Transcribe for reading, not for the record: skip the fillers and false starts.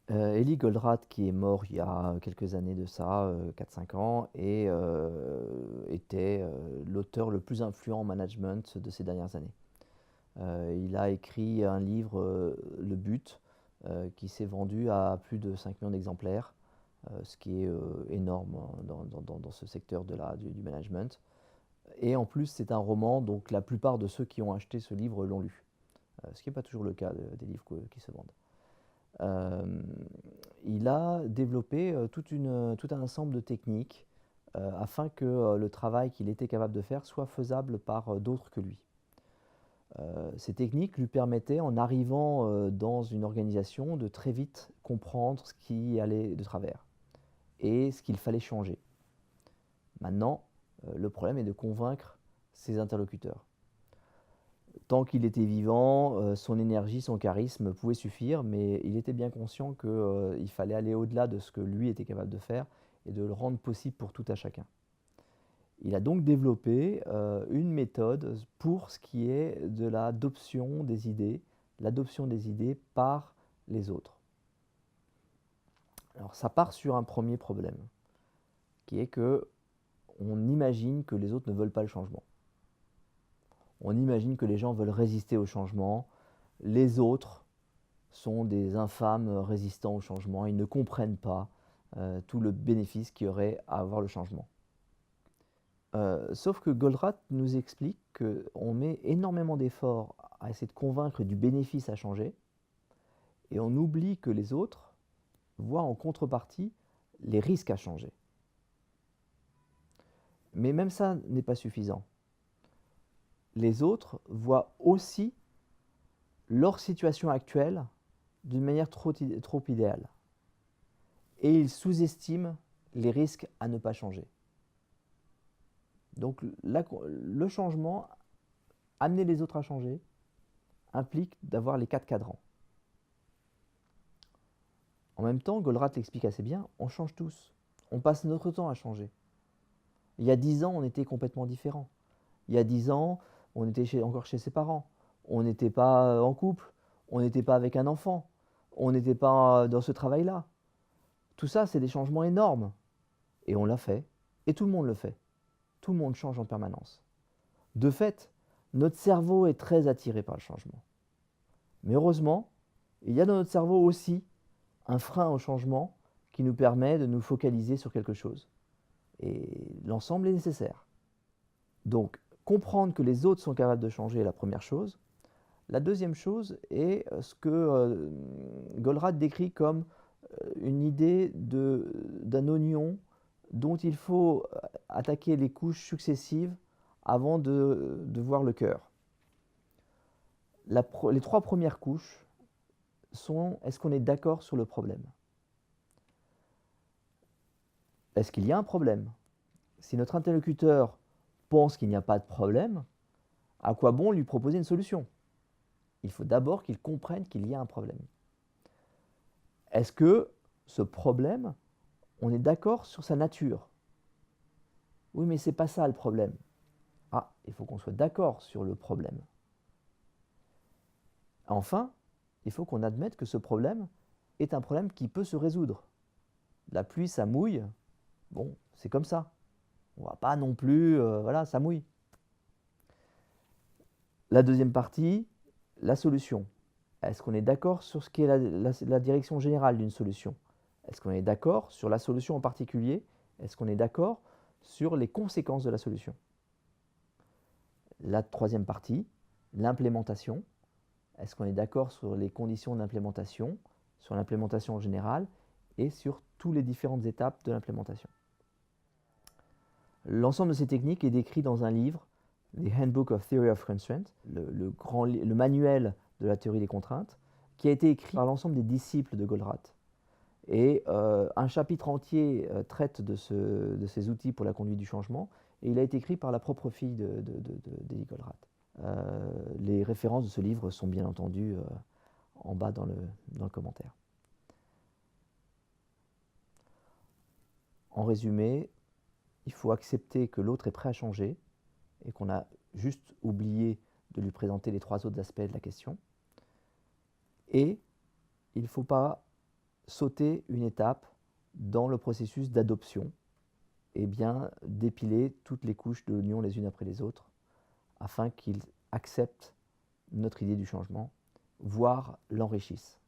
Eli Goldratt, qui est mort il y a quelques années de ça, 4-5 ans, et était l'auteur le plus influent en management de ces dernières années. Il a écrit un livre, Le But, qui s'est vendu à plus de 5 millions d'exemplaires, ce qui est énorme hein, dans ce secteur du management. Et en plus, c'est un roman, donc la plupart de ceux qui ont acheté ce livre l'ont lu, ce qui n'est pas toujours le cas des livres qui se vendent. Euh, il a développé tout un ensemble de techniques afin que le travail qu'il était capable de faire soit faisable par d'autres que lui. Ces techniques lui permettaient, en arrivant dans une organisation, de très vite comprendre ce qui allait de travers et ce qu'il fallait changer. Maintenant, le problème est de convaincre ses interlocuteurs. Tant qu'il était vivant, son énergie, son charisme pouvaient suffire, mais il était bien conscient qu'il fallait aller au-delà de ce que lui était capable de faire et de le rendre possible pour tout à chacun. Il a donc développé une méthode pour ce qui est de l'adoption des idées par les autres. Alors ça part sur un premier problème, qui est que on imagine que les autres ne veulent pas le changement. On imagine que les gens veulent résister au changement. Les autres sont des infâmes résistants au changement. Ils ne comprennent pas tout le bénéfice qu'il y aurait à avoir le changement. Sauf que Goldratt nous explique qu'on met énormément d'efforts à essayer de convaincre du bénéfice à changer, et on oublie que les autres voient en contrepartie les risques à changer. Mais même ça n'est pas suffisant. Les autres voient aussi leur situation actuelle d'une manière trop idéale. Et ils sous-estiment les risques à ne pas changer. Donc le changement, amener les autres à changer, implique d'avoir les 4 cadrans. En même temps, Goldratt l'explique assez bien, on change tous. On passe notre temps à changer. Il y a 10 ans, on était complètement différents. Il y a 10 ans, on était encore chez ses parents. On n'était pas en couple. On n'était pas avec un enfant. On n'était pas dans ce travail-là. Tout ça, c'est des changements énormes. Et on l'a fait. Et tout le monde le fait. Tout le monde change en permanence. De fait, notre cerveau est très attiré par le changement. Mais heureusement, il y a dans notre cerveau aussi un frein au changement qui nous permet de nous focaliser sur quelque chose. Et l'ensemble est nécessaire. Donc, comprendre que les autres sont capables de changer est la première chose. La deuxième chose est ce que Goldratt décrit comme une idée d'un oignon dont il faut attaquer les couches successives avant de voir le cœur. Les 3 premières couches sont: est-ce qu'on est d'accord sur le problème? Est-ce qu'il y a un problème? Si notre interlocuteur pense qu'il n'y a pas de problème, à quoi bon lui proposer une solution? Il faut d'abord qu'il comprenne qu'il y a un problème. Est-ce que ce problème, on est d'accord sur sa nature? Oui, mais c'est pas ça le problème. Ah, il faut qu'on soit d'accord sur le problème. Enfin, il faut qu'on admette que ce problème est un problème qui peut se résoudre. La pluie, ça mouille. Bon, c'est comme ça. On va pas non plus, voilà, ça mouille. La deuxième partie, la solution. Est-ce qu'on est d'accord sur ce qu'est la direction générale d'une solution? Est-ce qu'on est d'accord sur la solution en particulier? Est-ce qu'on est d'accord sur les conséquences de la solution? La troisième partie, l'implémentation. Est-ce qu'on est d'accord sur les conditions d'implémentation, sur l'implémentation en général et sur toutes les différentes étapes de l'implémentation? L'ensemble de ces techniques est décrit dans un livre, The Handbook of Theory of Constraint, le manuel de la théorie des contraintes, qui a été écrit par l'ensemble des disciples de Goldratt. Et un chapitre entier traite de ces outils pour la conduite du changement, et il a été écrit par la propre fille d'Eli Goldratt. Les références de ce livre sont bien entendu en bas dans le commentaire. En résumé, il faut accepter que l'autre est prêt à changer et qu'on a juste oublié de lui présenter les 3 autres aspects de la question. Et il ne faut pas sauter une étape dans le processus d'adoption et bien dépiler toutes les couches de l'oignon les unes après les autres afin qu'ils acceptent notre idée du changement, voire l'enrichissent.